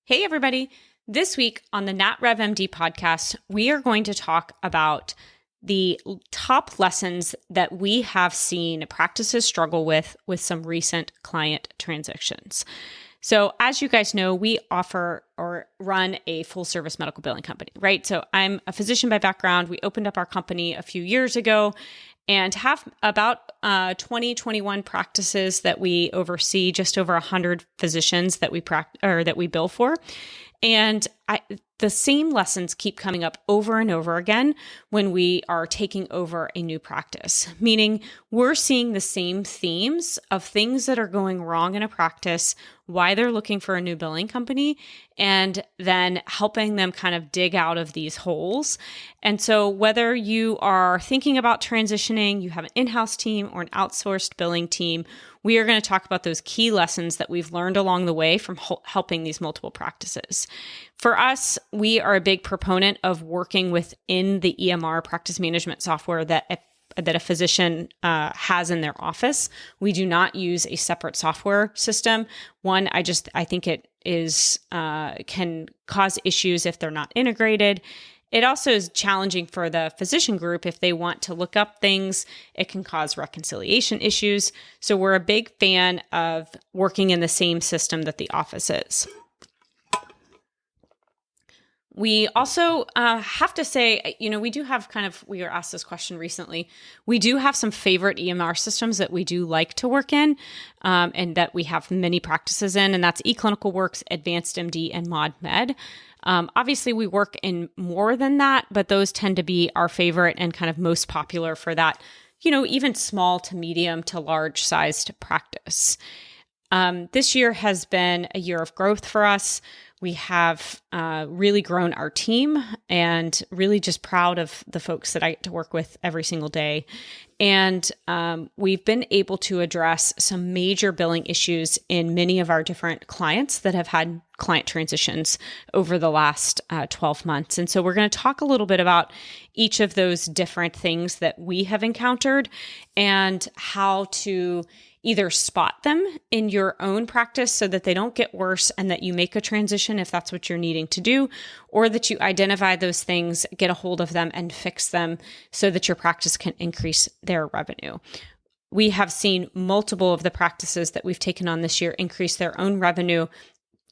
Hey, everybody. This week on the NatRevMD podcast, we are going to talk about the top lessons that we have seen practices struggle with some recent client transitions. So as you guys know, we offer or run a full service medical billing company, right? So I'm a physician by background. We opened up our company a few years ago and have about 21 practices that we oversee, just over 100 physicians that we bill for. And the same lessons keep coming up over and over again when we are taking over a new practice, meaning we're seeing the same themes of things that are going wrong in a practice, why they're looking for a new billing company, and then helping them kind of dig out of these holes. And so whether you are thinking about transitioning, you have an in-house team or an outsourced billing team, we are going to talk about those key lessons that we've learned along the way from helping these multiple practices. For us, we are a big proponent of working within the EMR practice management software that a physician has in their office. We do not use a separate software system. One, I think it is can cause issues if they're not integrated. It also is challenging for the physician group if they want to look up things. It can cause reconciliation issues. So we're a big fan of working in the same system that the office is. We also have to say, we do have we were asked this question recently. We do have some favorite EMR systems that we do like to work in and that we have many practices in, and that's eClinicalWorks, AdvancedMD, and ModMed. Obviously, we work in more than that, but those tend to be our favorite and kind of most popular for that, even small to medium to large sized practice. This year has been a year of growth for us. We have really grown our team and really just proud of the folks that I get to work with every single day. And we've been able to address some major billing issues in many of our different clients that have had client transitions over the last 12 months. And so we're going to talk a little bit about each of those different things that we have encountered and how to either spot them in your own practice so that they don't get worse and that you make a transition if that's what you're needing to do, or that you identify those things, get a hold of them and fix them so that your practice can increase their revenue. We have seen multiple of the practices that we've taken on this year increase their own revenue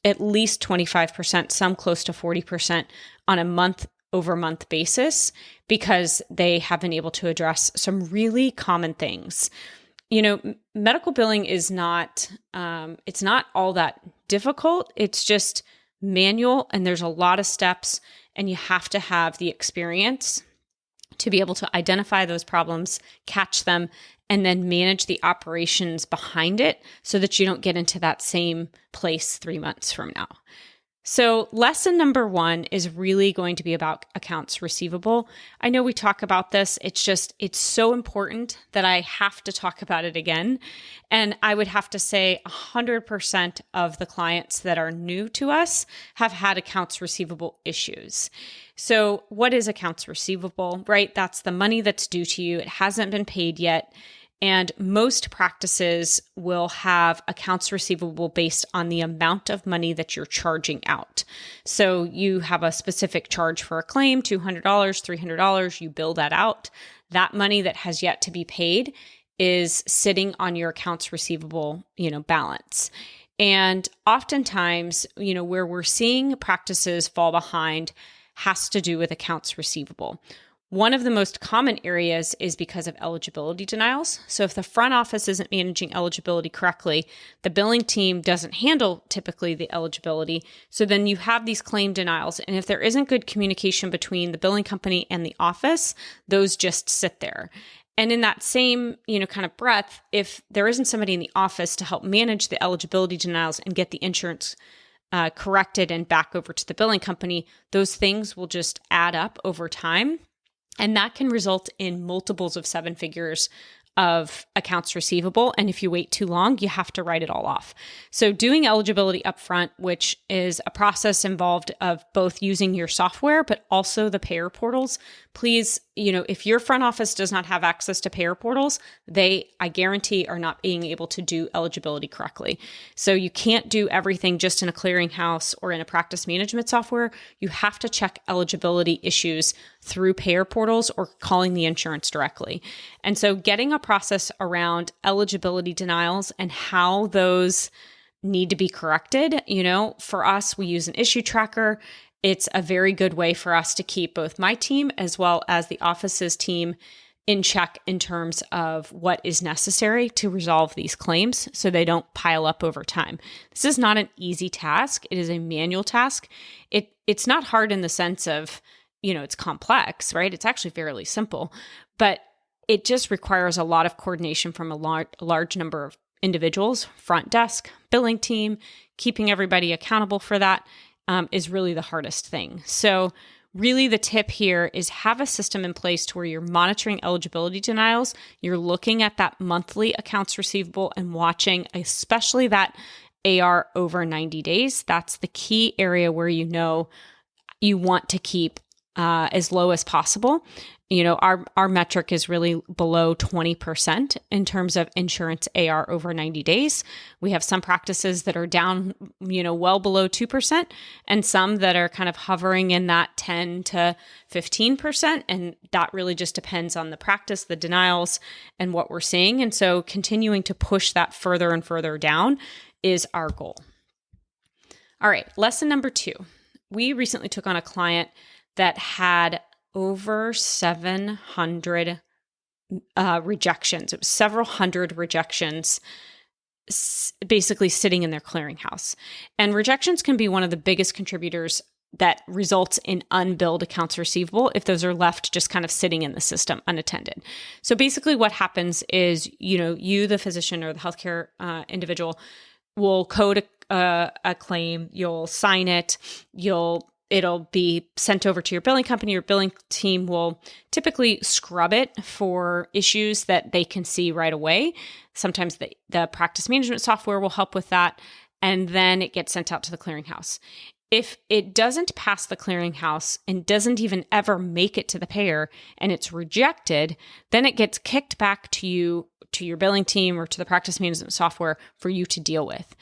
at least 25%, some close to 40% on a month-over-month basis because they have been able to address some really common things. Medical billing is not, it's not all that difficult. It's just manual and there's a lot of steps and you have to have the experience to be able to identify those problems, catch them, and then manage the operations behind it so that you don't get into that same place 3 months from now. So lesson number 1 is really going to be about accounts receivable. I know we talk about this. It's so important that I have to talk about it again. And I would have to say 100% of the clients that are new to us have had accounts receivable issues. So what is accounts receivable, right? That's the money that's due to you. It hasn't been paid yet. And most practices will have accounts receivable based on the amount of money that you're charging out. So you have a specific charge for a claim, $200, $300, you bill that out. That money that has yet to be paid is sitting on your accounts receivable, balance. And oftentimes, where we're seeing practices fall behind has to do with accounts receivable. One of the most common areas is because of eligibility denials. So if the front office isn't managing eligibility correctly, the billing team doesn't handle typically the eligibility. So then you have these claim denials. And if there isn't good communication between the billing company and the office, those just sit there. And in that same, kind of breath, if there isn't somebody in the office to help manage the eligibility denials and get the insurance corrected and back over to the billing company, those things will just add up over time. And that can result in multiples of 7 figures of accounts receivable. And if you wait too long, you have to write it all off. So doing eligibility upfront, which is a process involved of both using your software, but also the payer portals, please if your front office does not have access to payer portals, they, I guarantee, are not being able to do eligibility correctly. So you can't do everything just in a clearinghouse or in a practice management software. You have to check eligibility issues through payer portals or calling the insurance directly. And so getting a process around eligibility denials and how those need to be corrected, for us, we use an issue tracker. It's a very good way for us to keep both my team as well as the office's team in check in terms of what is necessary to resolve these claims so they don't pile up over time. This is not an easy task. It is a manual task. It's not hard in the sense of, it's complex, right? It's actually fairly simple, but it just requires a lot of coordination from a large number of individuals, front desk, billing team, keeping everybody accountable for that. Is really the hardest thing. So really the tip here is have a system in place to where you're monitoring eligibility denials. You're looking at that monthly accounts receivable and watching, especially that AR over 90 days. That's the key area where you want to keep as low as possible. Our metric is really below 20% in terms of insurance AR over 90 days. We have some practices that are down, well below 2%, and some that are kind of hovering in that 10 to 15%. And that really just depends on the practice, the denials, and what we're seeing. And so continuing to push that further and further down is our goal. All right, lesson number 2. We recently took on a client that had over 700 rejections. It was several hundred rejections basically sitting in their clearinghouse. And rejections can be one of the biggest contributors that results in unbilled accounts receivable if those are left just kind of sitting in the system unattended. So basically what happens is, you, the physician or the healthcare individual, will code a claim, you'll sign it, it'll be sent over to your billing company. Your billing team will typically scrub it for issues that they can see right away. Sometimes the practice management software will help with that. And then it gets sent out to the clearinghouse. If it doesn't pass the clearinghouse and doesn't even ever make it to the payer and it's rejected, then it gets kicked back to you, to your billing team or to the practice management software for you to deal with.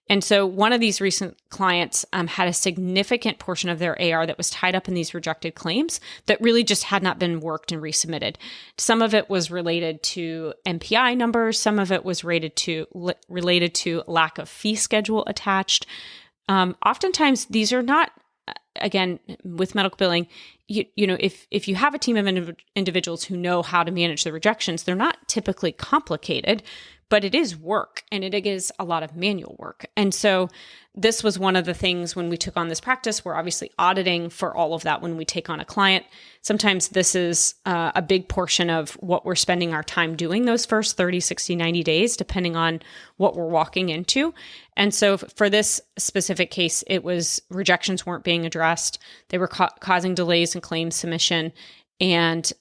And so one of these recent clients had a significant portion of their AR that was tied up in these rejected claims that really just had not been worked and resubmitted. Some of it was related to MPI numbers. Some of it was related to lack of fee schedule attached. Oftentimes these are not, again, with medical billing, if you have a team of individuals who know how to manage the rejections, they're not typically complicated, but it is work and it is a lot of manual work. And so this was one of the things when we took on this practice, we're obviously auditing for all of that when we take on a client. Sometimes this is a big portion of what we're spending our time doing those first 30, 60, 90 days, depending on what we're walking into. And so for this specific case, it was rejections weren't being addressed. They were causing delays in claim submission. And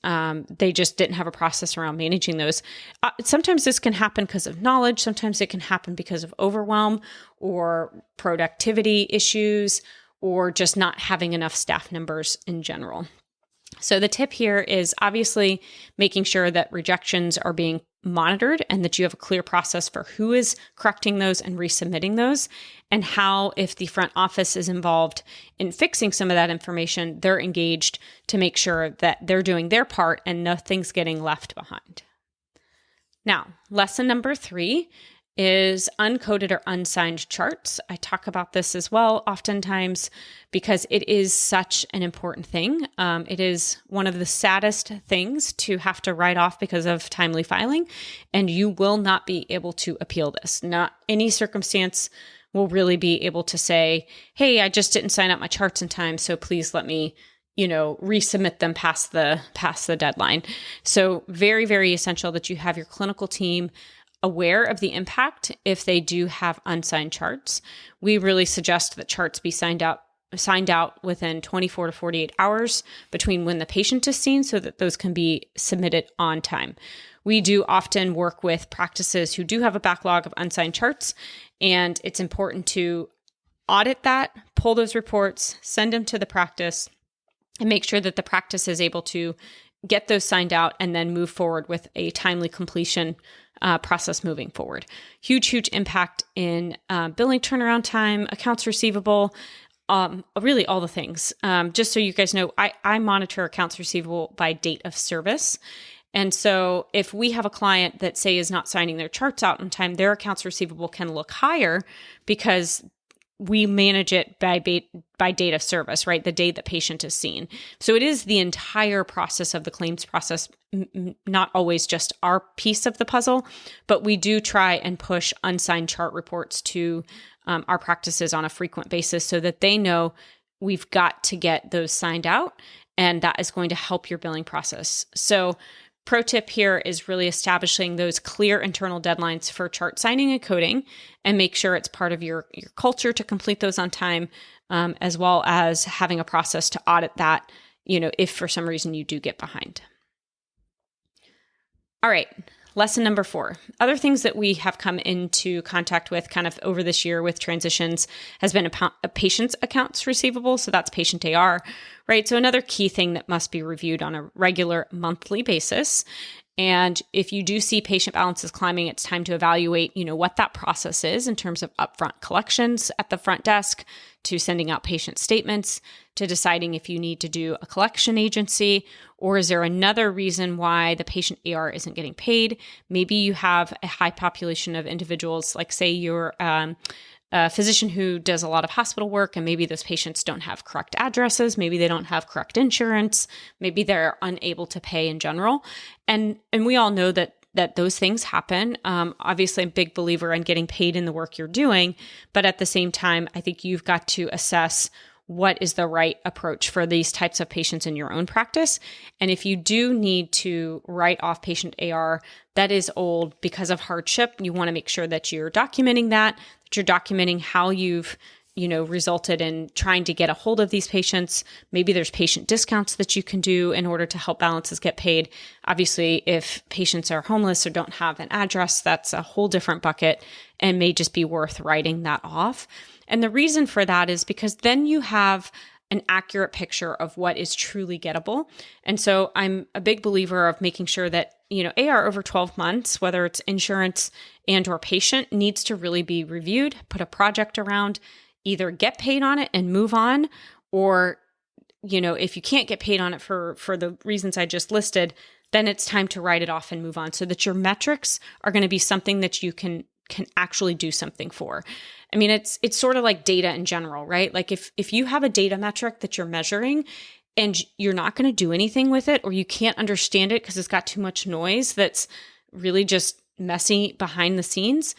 they just didn't have a process around managing those. Sometimes this can happen because of knowledge. Sometimes it can happen because of overwhelm or productivity issues or just not having enough staff members in general. So the tip here is obviously making sure that rejections are being monitored and that you have a clear process for who is correcting those and resubmitting those, and how, if the front office is involved in fixing some of that information, they're engaged to make sure that they're doing their part and nothing's getting left behind. Now, lesson number 3 is uncoded or unsigned charts. I talk about this as well oftentimes because it is such an important thing. It is one of the saddest things to have to write off because of timely filing, and you will not be able to appeal this. Not any circumstance will really be able to say, hey, I just didn't sign up my charts in time, so please let me resubmit them past the deadline. So very, very essential that you have your clinical team aware of the impact if they do have unsigned charts. We really suggest that charts be signed out within 24 to 48 hours between when the patient is seen so that those can be submitted on time. We do often work with practices who do have a backlog of unsigned charts, and it's important to audit that, pull those reports, send them to the practice, and make sure that the practice is able to get those signed out, and then move forward with a timely completion process moving forward. Huge, huge impact in billing turnaround time, accounts receivable, really all the things. Just so you guys know, I monitor accounts receivable by date of service. And so if we have a client that, say, is not signing their charts out in time, their accounts receivable can look higher because we manage it by date of service, right? The day the patient is seen. So it is the entire process of the claims process, not always just our piece of the puzzle, but we do try and push unsigned chart reports to our practices on a frequent basis so that they know we've got to get those signed out, and that is going to help your billing process. So pro tip here is really establishing those clear internal deadlines for chart signing and coding, and make sure it's part of your culture to complete those on time, as well as having a process to audit that, if for some reason you do get behind. All right. Lesson number 4. Other things that we have come into contact with kind of over this year with transitions has been a patient's accounts receivable. So that's patient AR, right? So another key thing that must be reviewed on a regular monthly basis. And if you do see patient balances climbing, it's time to evaluate, what that process is in terms of upfront collections at the front desk, to sending out patient statements, to deciding if you need to do a collection agency, or is there another reason why the patient AR isn't getting paid? Maybe you have a high population of individuals, like say you're a physician who does a lot of hospital work, and maybe those patients don't have correct addresses. Maybe they don't have correct insurance. Maybe they're unable to pay in general. And we all know that those things happen. Obviously, I'm a big believer in getting paid in the work you're doing. But at the same time, I think you've got to assess what is the right approach for these types of patients in your own practice. And if you do need to write off patient AR that is old because of hardship, you want to make sure that you're documenting that you're documenting how you've resulted in trying to get a hold of these patients. Maybe there's patient discounts that you can do in order to help balances get paid. Obviously, if patients are homeless or don't have an address, that's a whole different bucket and may just be worth writing that off. And the reason for that is because then you have an accurate picture of what is truly gettable. And so I'm a big believer of making sure that, AR over 12 months, whether it's insurance and or patient, needs to really be reviewed, put a project around, either get paid on it and move on, or, if you can't get paid on it for the reasons I just listed, then it's time to write it off and move on so that your metrics are going to be something that you can actually do something for. I mean, it's sort of like data in general, right? Like if you have a data metric that you're measuring and you're not going to do anything with it, or you can't understand it because it's got too much noise that's really just messy behind the scenes,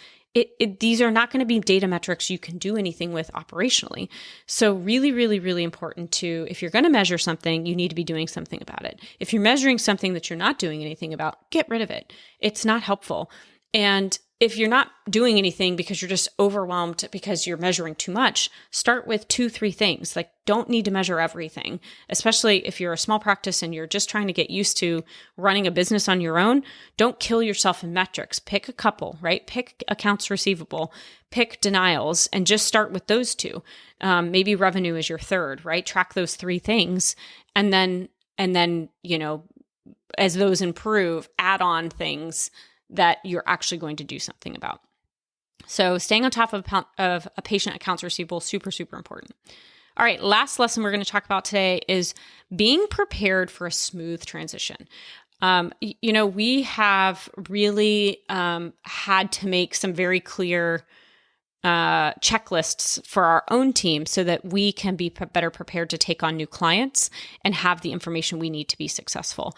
these are not going to be data metrics you can do anything with operationally. So really, really, really important if you're going to measure something, you need to be doing something about it. If you're measuring something that you're not doing anything about, get rid of it. It's not helpful. And if you're not doing anything because you're just overwhelmed because you're measuring too much, start with 2-3 things. Like, don't need to measure everything, especially if you're a small practice and you're just trying to get used to running a business on your own. Don't kill yourself in metrics. Pick a couple, right? Pick accounts receivable, pick denials, and just start with those 2. Maybe revenue is your third, right? Track those 3 things. And then, as those improve, add on things that you're actually going to do something about. So staying on top of a patient accounts receivable, super, super important. All right, last lesson we're going to talk about today is being prepared for a smooth transition. We have really had to make some very clear checklists for our own team so that we can be better prepared to take on new clients and have the information we need to be successful.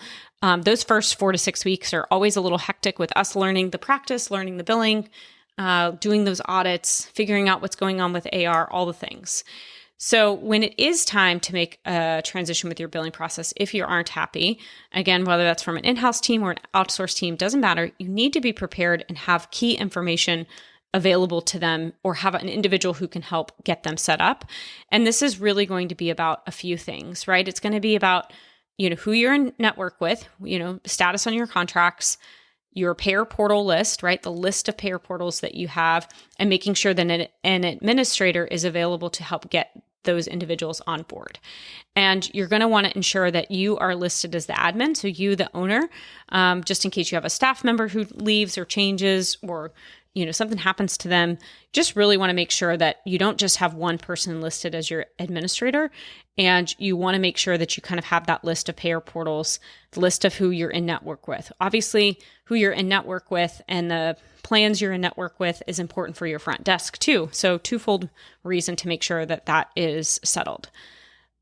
Those first 4 to 6 weeks are always a little hectic with us learning the practice, learning the billing, doing those audits, figuring out what's going on with AR, all the things. So when it is time to make a transition with your billing process, if you aren't happy, again, whether that's from an in-house team or an outsourced team, doesn't matter. You need to be prepared and have key information available to them, or have an individual who can help get them set up. And this is really going to be about a few things, right? It's going to be about, who you're in network with, status on your contracts, your payer portal list, right? The list of payer portals that you have, and making sure that an administrator is available to help get those individuals on board. And you're going to want to ensure that you are listed as the admin, so you, the owner, just in case you have a staff member who leaves or changes, or something happens to them. Just really want to make sure that you don't just have one person listed as your administrator, and you want to make sure that you kind of have that list of payer portals, the list of who you're in network with. Obviously, who you're in network with and the plans you're in network with is important for your front desk too. So twofold reason to make sure that that is settled.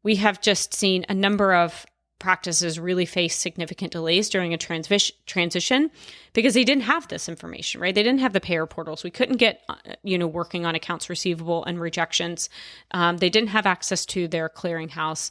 We have just seen a number of practices really face significant delays during a transition because they didn't have this information, right? They didn't have the payer portals. We couldn't get, working on accounts receivable and rejections. They didn't have access to their clearinghouse,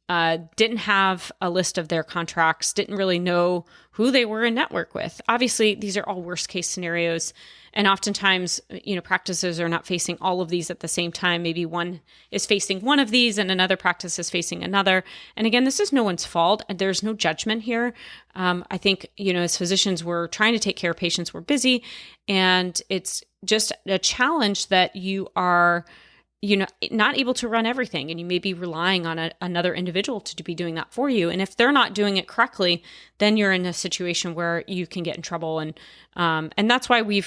didn't have a list of their contracts, didn't really know who they were in network with. Obviously, these are all worst case scenarios. And oftentimes, practices are not facing all of these at the same time. Maybe one is facing one of these and another practice is facing another. And again, this is no one's fault. There's no judgment here. I think, as physicians, we're trying to take care of patients. We're busy. And it's just a challenge that you are not able to run everything, and you may be relying on another individual to be doing that for you. And if they're not doing it correctly, then you're in a situation where you can get in trouble. And that's why we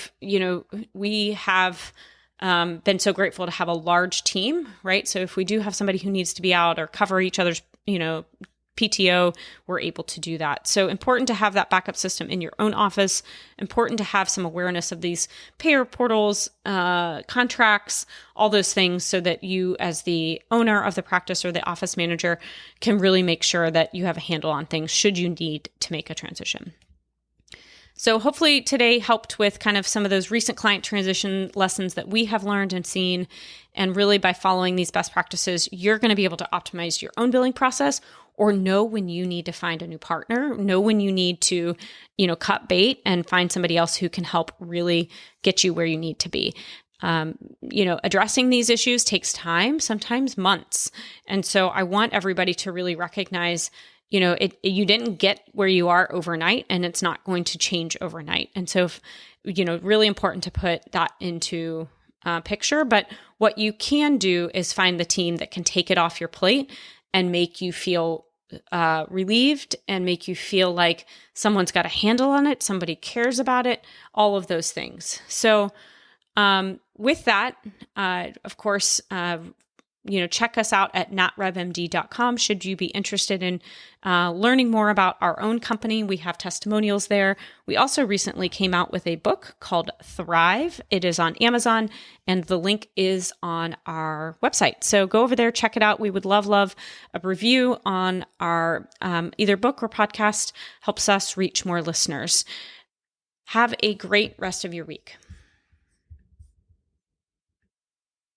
have been so grateful to have a large team, right? So if we do have somebody who needs to be out or cover each other's, PTO, we're able to do that. So important to have that backup system in your own office, important to have some awareness of these payer portals, contracts, all those things, so that you as the owner of the practice or the office manager can really make sure that you have a handle on things should you need to make a transition. So hopefully today helped with kind of some of those recent client transition lessons that we have learned and seen. And really by following these best practices, you're going to be able to optimize your own billing process, or know when you need to find a new partner, know when you need to, cut bait and find somebody else who can help really get you where you need to be. Addressing these issues takes time, sometimes months. And so I want everybody to really recognize, you didn't get where you are overnight, and it's not going to change overnight. And so, really important to put that into picture. But what you can do is find the team that can take it off your plate and make you feel relieved and make you feel like someone's got a handle on it, somebody cares about it, all of those things. So with that, of course, check us out at NatRevMD.com. Should you be interested in learning more about our own company, we have testimonials there. We also recently came out with a book called Thrive. It is on Amazon, and the link is on our website. So go over there, check it out. We would love a review on our either book or podcast. Helps us reach more listeners. Have a great rest of your week.